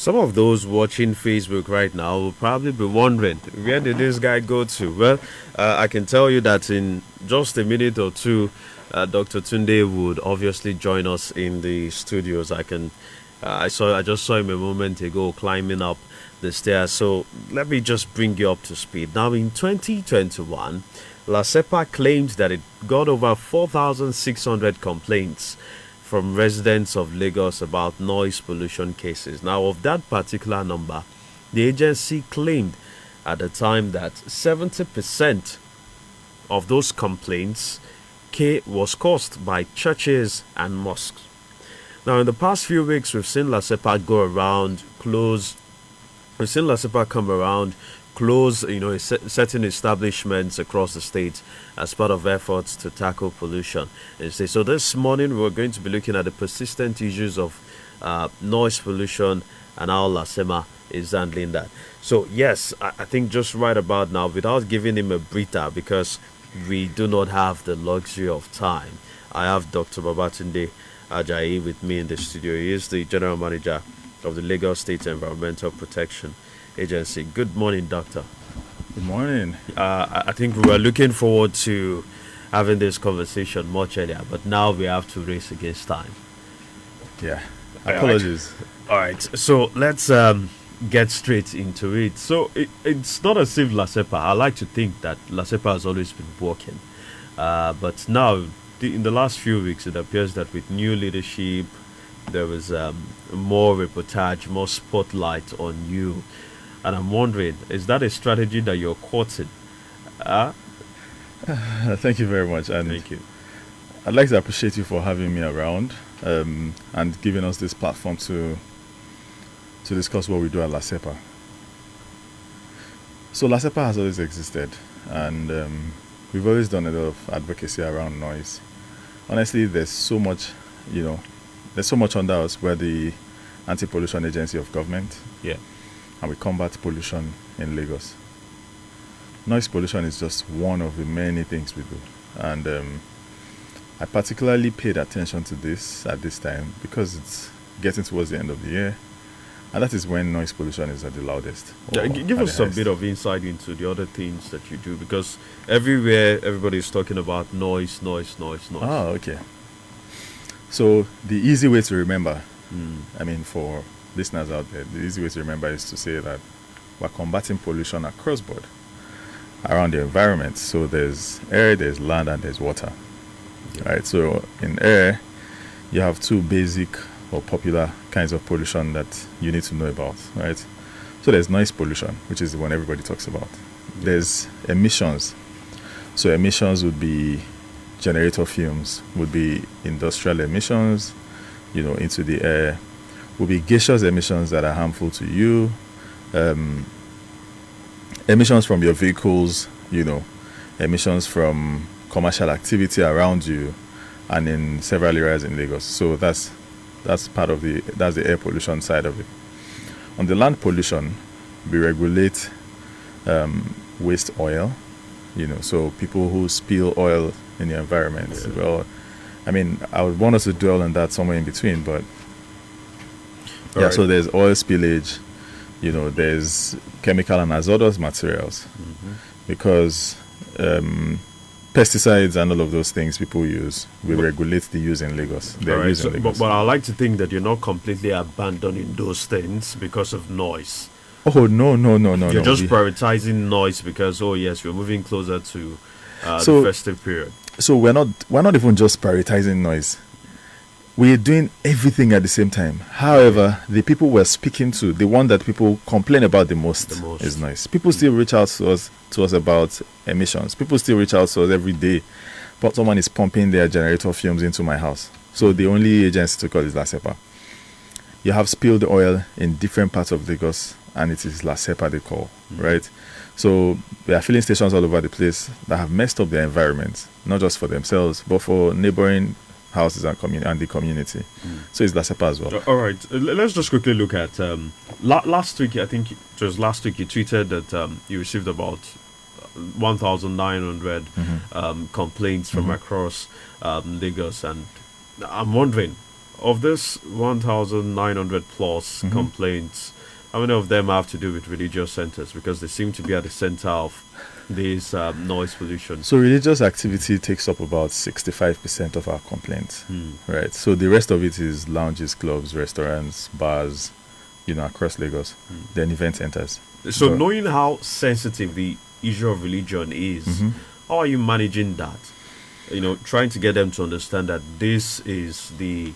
Some of those watching Facebook right now will probably be wondering, where did this guy go to? Well, I can tell you that in just a minute or two, Dr. Tunde would obviously join us in the studios. I just saw him a moment ago climbing up the stairs. So let me just bring you up to speed. Now, in 2021, LASEPA claimed that it got over 4,600 complaints from residents of Lagos about noise pollution cases. Now, of that particular number, the agency claimed at the time that 70% of those complaints was caused by churches and mosques. Now, in the past few weeks, we've seen LASEPA come around, close, certain establishments across the state as part of efforts to tackle pollution. So this morning, we're going to be looking at the persistent issues of noise pollution and how LASEMA is handling that. So yes, I think just right about now, without giving him a breather, because we do not have the luxury of time, I have Dr. Babatunde Ajayi with me in the studio. He is the General Manager of the Lagos State Environmental Protection Agency. Good morning, Doctor. Good morning. I think we were looking forward to having this conversation much earlier, but now we have to race against time. Yeah, apologies. All right, so let's get straight into it. So it's not as if LASEPA, I like to think that LASEPA has always been working, but now in the last few weeks, it appears that with new leadership, there was more reportage, more spotlight on you. And I'm wondering, is that a strategy that you're courting? Thank you very much. And thank you. I'd like to appreciate you for having me around and giving us this platform to discuss what we do at LASEPA. So LASEPA has always existed, and we've always done a lot of advocacy around noise. Honestly, there's so much under us. We're the anti-pollution agency of government. Yeah. And we combat pollution in Lagos. Noise pollution is just one of the many things we do. And I particularly paid attention to this at this time because it's getting towards the end of the year. And that is when noise pollution is at the loudest. Yeah, give us a bit of insight into the other things that you do, because everywhere everybody's talking about noise. Oh, okay. So the easy way to remember, for listeners out there, the easy way to remember is to say that we're combating pollution across board around the environment. So there's air, there's land, and there's water. Yeah. Right. So in air, you have two basic or popular kinds of pollution that you need to know about. Right. So there's noise pollution, which is the one everybody talks about. Yeah. There's emissions. So emissions would be generator fumes, would be industrial emissions, into the air. Will be gaseous emissions that are harmful to you, emissions from your vehicles, emissions from commercial activity around you, and in several areas in Lagos. So that's the air pollution side of it. On the land pollution, we regulate waste oil, so people who spill oil in the environment. Yeah. Well, I would want us to dwell on that somewhere in between, but right. So there's oil spillage, there's chemical and hazardous materials, because pesticides and all of those things people use, we regulate the use in Lagos. Right. But I like to think that you're not completely abandoning those things because of noise. Oh, no. You're just prioritizing noise because, we're moving closer to the festive period. So we're not even just prioritizing noise. We're doing everything at the same time. However, the people we're speaking to, the one that people complain about the most is noise. People still reach out to us about emissions. People still reach out to us every day. But someone is pumping their generator fumes into my house. So the only agency to call is LASEPA. You have spilled oil in different parts of Lagos, and it is LASEPA they call, right? So there are filling stations all over the place that have messed up their environment, not just for themselves, but for neighboring houses and the community. So it's LASEPA as well. All right, let's just quickly look at last week. I think it was last week you tweeted that you received about 1,900 complaints from across Lagos, and I'm wondering, Of this 1,900 plus complaints, how many of them have to do with religious centers? Because they seem to be at the center of this noise pollution. So religious activity takes up about 65% of our complaints, right? So the rest of it is lounges, clubs, restaurants, bars, across Lagos, then event centers. So But- knowing how sensitive the issue of religion is, how are you managing that? Trying to get them to understand that this is the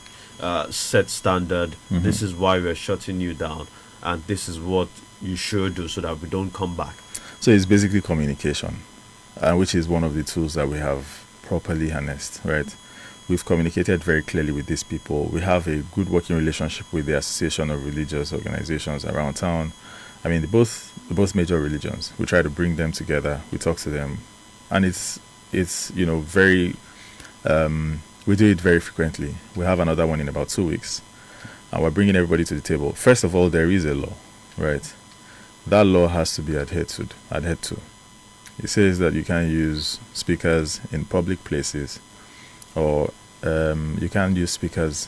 set standard, this is why we're shutting you down, and this is what you should do so that we don't come back. So it's basically communication, which is one of the tools that we have properly harnessed, right? We've communicated very clearly with these people. We have a good working relationship with the Association of Religious Organizations around town. I mean, the both major religions. We try to bring them together. We talk to them, and it's very. We do it very frequently. We have another one in about 2 weeks, and we're bringing everybody to the table. First of all, there is a law, right? That law has to be adhered to. It says that you can't use speakers in public places, or you can't use speakers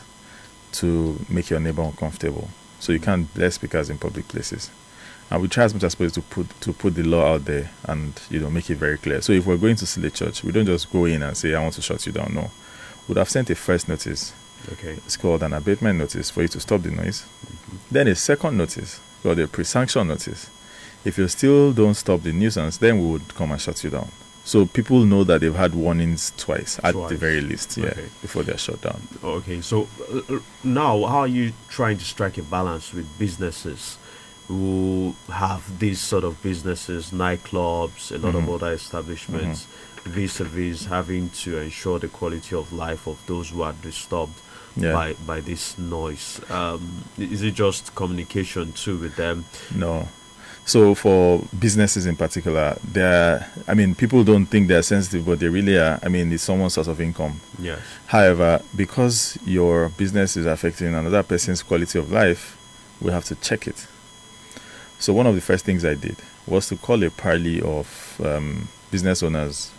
to make your neighbor uncomfortable. So you can't bless speakers in public places. And we try as much as possible to put the law out there and make it very clear. So if we're going to Sile Church, we don't just go in and say, I want to shut you down. No. We'd have sent a first notice. Okay. It's called an abatement notice for you to stop the noise. Then a second notice, called a pre-sanction notice. If you still don't stop the nuisance, then we would come and shut you down. So people know that they've had warnings twice, at the very least, Okay. before they're shut down. Okay, so now how are you trying to strike a balance with businesses who have these sort of businesses, nightclubs, a lot of other establishments, vis-a-vis having to ensure the quality of life of those who are disturbed by this noise? Is it just communication too with them? No. So for businesses in particular, people don't think they're sensitive, but they really are. I mean, it's someone's source of income. Yes. However, because your business is affecting another person's quality of life, we have to check it. So one of the first things I did was to call a parley of business owners,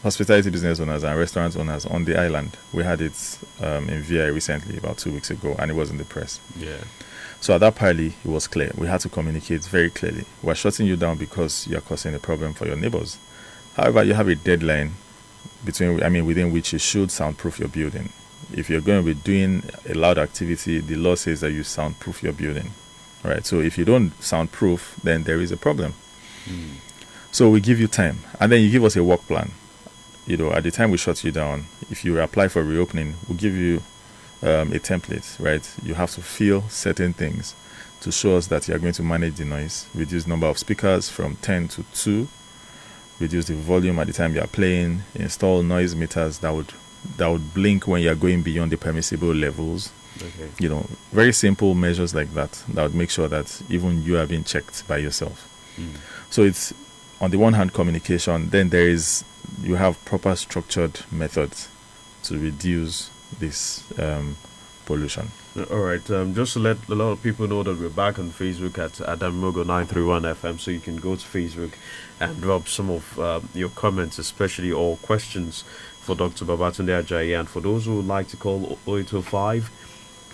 hospitality business owners and restaurant owners on the island. We had it in VI recently, about 2 weeks ago, and it was in the press. Yeah. So at that parley, it was clear. We had to communicate very clearly. We're shutting you down because you're causing a problem for your neighbors. However, you have a deadline within which you should soundproof your building. If you're going to be doing a loud activity, the law says that you soundproof your building, right? So if you don't soundproof, then there is a problem. So we give you time, and then you give us a work plan. At the time we shut you down, if you apply for reopening, we'll give you a template, right? You have to fill certain things to show us that you are going to manage the noise, reduce number of speakers from 10 to 2, reduce the volume at the time you are playing, install noise meters that would blink when you are going beyond the permissible levels. Okay. Very simple measures like that would make sure that even you are being checked by yourself. So it's, on the one hand, communication, then you have proper structured methods to reduce this pollution. All right. Just to let a lot of people know that we're back on Facebook at Adamogo 931 FM, so you can go to Facebook and drop some of your comments, especially or questions for Dr. Babatunde Ajayi. And for those who would like to call 0805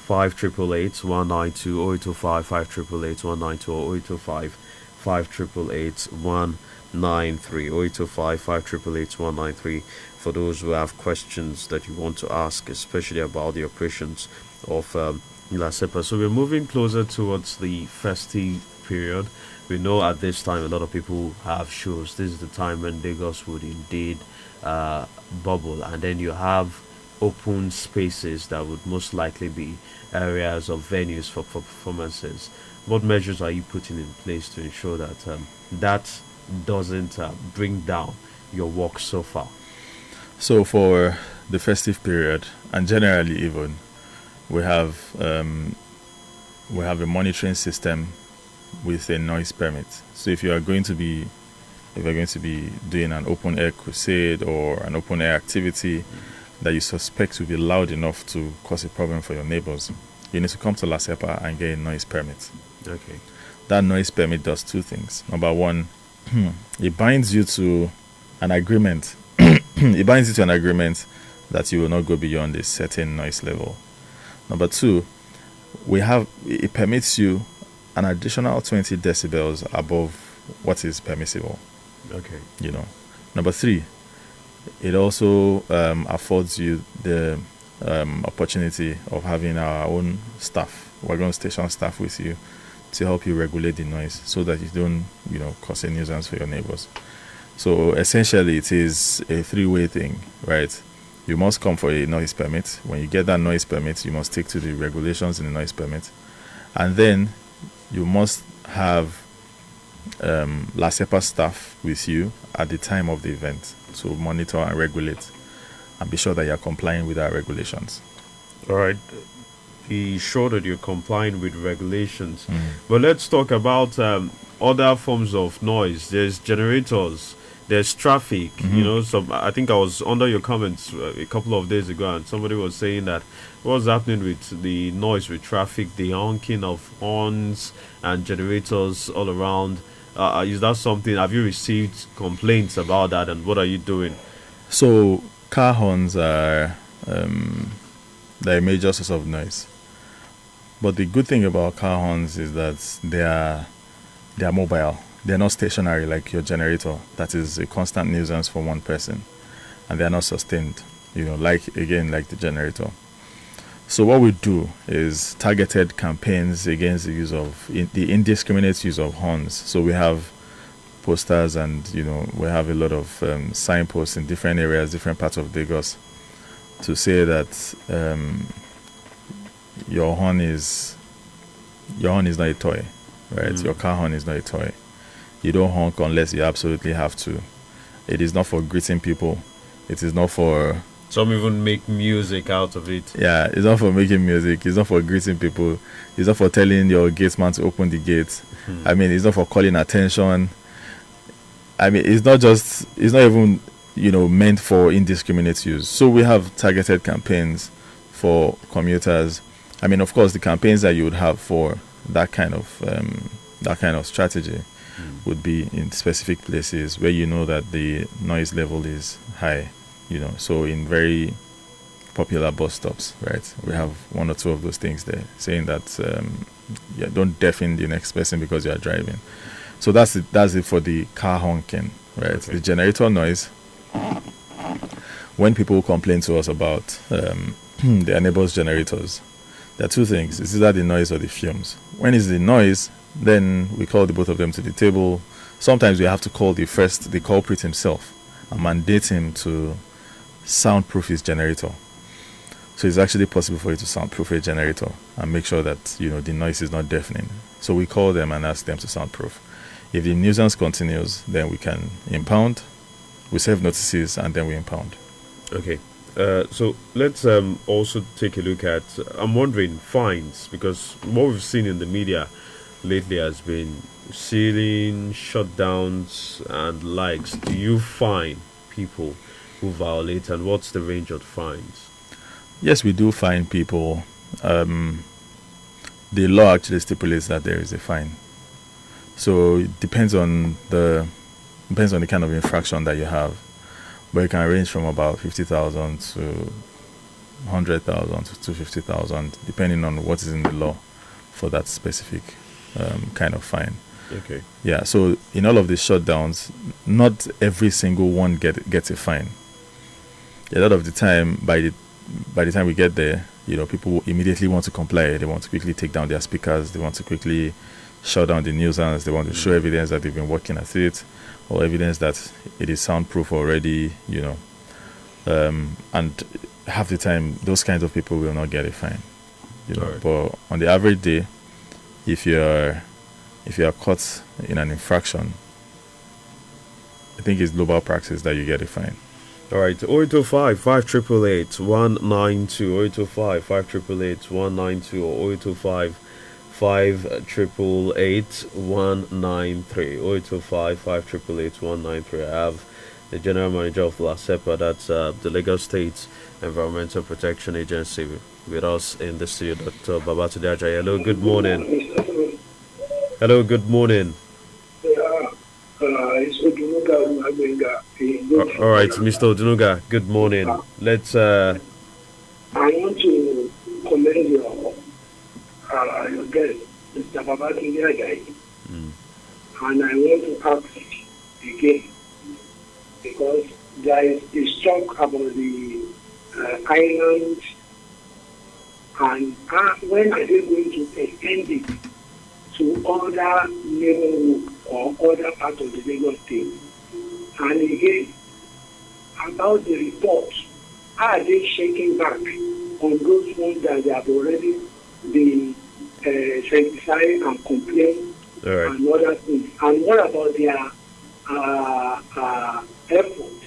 5888 192, 0805 5888 192, or 0805 5888 193, 0805 5888 193. For those who have questions that you want to ask, especially about the operations of LASEPA. So we're moving closer towards the festive period. We know at this time a lot of people have shows. This is the time when Lagos would indeed bubble, and then you have open spaces that would most likely be areas of venues for performances. What measures are you putting in place to ensure that that doesn't bring down your work so far? So for the festive period, and generally even, we have a monitoring system with a noise permit. So if you're going to be doing an open air crusade or an open air activity that you suspect will be loud enough to cause a problem for your neighbors, you need to come to LASEPA and get a noise permit. Okay. That noise permit does two things. Number one, it binds you to an agreement. It binds you to an agreement that you will not go beyond a certain noise level. Number two, it permits you an additional 20 decibels above what is permissible. Okay. Number three, it also affords you the opportunity of having our own staff, wagon station staff with you to help you regulate the noise so that you don't, cause a nuisance for your neighbors. So essentially, it is a three-way thing, right? You must come for a noise permit. When you get that noise permit, you must stick to the regulations in the noise permit. And then you must have LASEPA staff with you at the time of the event to monitor and regulate and be sure that you're complying with our regulations. All right. Be sure that you're complying with regulations. But let's talk about other forms of noise. There's generators. There's traffic. I think I was under your comments a couple of days ago, and somebody was saying that what's happening with the noise with traffic, the honking of horns and generators all around. Is that something? Have you received complaints about that, and what are you doing? So car horns are they're a major source of noise. But the good thing about car horns is that they are mobile. They're not stationary like your generator. That is a constant nuisance for one person, and they're not sustained. Like the generator. So what we do is targeted campaigns against the use of the indiscriminate use of horns. So we have posters, and we have a lot of signposts in different areas, different parts of Lagos, to say that your horn is not a toy, right? Your car horn is not a toy. You don't honk unless you absolutely have to. It is not for greeting people. It is not for... Some even make music out of it. Yeah, it's not for making music. It's not for greeting people. It's not for telling your gatesman to open the gate. It's not for calling attention. It's not even, meant for indiscriminate use. So we have targeted campaigns for commuters. Of course, the campaigns that you would have for that kind of strategy would be in specific places where that the noise level is high. So in very popular bus stops, right? We have one or two of those things there saying that don't deafen the next person because you are driving. So that's it for the car honking, right? Okay. The generator noise. When people complain to us about their neighbors' generators, there are two things. It's either the noise or the fumes. When it's the noise, then we call the both of them to the table. Sometimes we have to call the culprit himself and mandate him to soundproof his generator. So it's actually possible for you to soundproof a generator and make sure that the noise is not deafening. So we call them and ask them to soundproof. If the nuisance continues, then we can impound. We serve notices and then we impound. Okay. So let's also take a look at, I'm wondering, fines, because what we've seen in the media lately has been sealing, shutdowns and likes. Do you fine people who violate, and what's the range of fines? Yes, we do fine people. The law actually stipulates that there is a fine. So it depends on the kind of infraction that you have. But it can range from about 50,000 to 100,000 to 250,000, depending on what is in the law for that specific kind of fine. Okay. Yeah. So in all of these shutdowns, not every single one gets a fine. A lot of the time, by the time we get there, people immediately want to comply. They want to quickly take down their speakers. They want to quickly shut down the nuisance. They want to show evidence that they've been working at it, or evidence that it is soundproof already, and half the time those kinds of people will not get a fine, Right. But on the average day, if you are caught in an infraction, I think it's global practice that you get a fine. All right, 0805 5888 192, 0805 5888 192, or 0805 5888 193, 0805 5888 193. I have the General Manager of LASEPA, that's the Lagos State Environmental Protection Agency, with us in the studio, Dr. Babatunde Ajayi. Hello, good morning. Hello, good morning. All right, Mr. Odunuga, good morning. Let's. I want to commend your Babatunde Ajayi, and I want to ask again because there is this talk about the islands, and when are they going to extend it to other neighborhood or other parts of the Lagos state? And again, about the reports, are they shaking back on those ones that they have already been sanctified and complained and other things? And what about their effort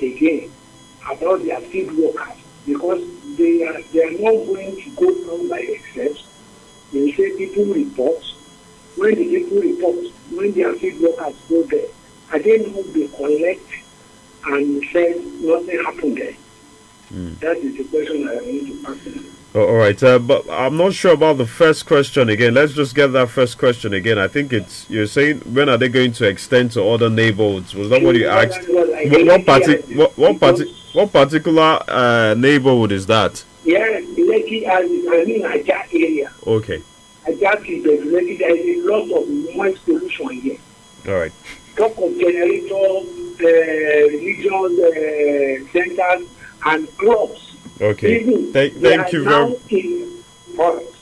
again about their field workers? Because they are not going to go down by except they say people report. When the people report, when their field workers go there, I didn't know they collect and said nothing happened there. That is the question I want to ask. All right, but I'm not sure about the first question again. Let's just get that first question again. I think you're saying when are they going to extend to other neighborhoods? Was that what you asked? What particular neighborhood is that? Yeah, Lekki, I mean Ajah area. Okay. Ajah is Lekki. There is a lot of noise pollution here. All right. Talk of generator, religious centers and clubs. Okay. Thank you very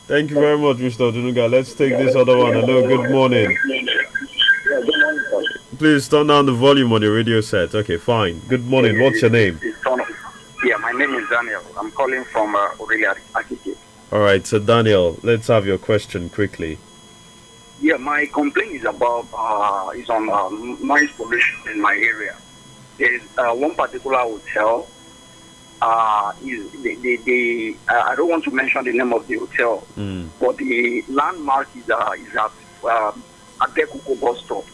Thank you very much, Mr. Odunuga. Let's take this other one. Hello, good morning. Please turn down the volume on your radio set. Okay, fine. Good morning. What's your name? Yeah, my name is Daniel. I'm calling from Aurelia Architect. All right, so Daniel, let's have your question quickly. Yeah, my complaint is about is on noise pollution in my area. There is one particular hotel. I don't want to mention the name of the hotel, but the landmark is at Adekuko bus stop.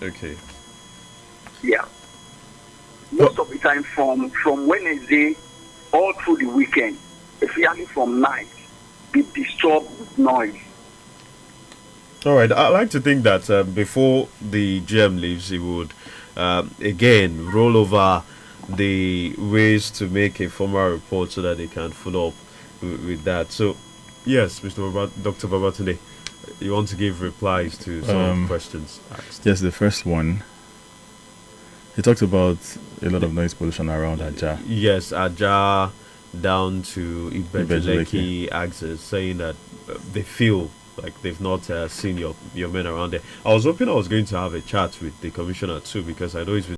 Okay. Yeah. Most of the time from Wednesday all through the weekend, especially from night, be disturbed with noise. All right. I like to think that before the GM leaves, he would again roll over the ways to make a formal report so that they can follow up with that. So, yes, Dr. Babatunde, you want to give replies to some of the questions asked? Yes, the first one, he talked about a lot of noise pollution around Ajah. Yes, Ajah down to Ibejuleki axis, saying that they feel like they've not seen your men around there. I was hoping I was going to have a chat with the commissioner too, because I know he's been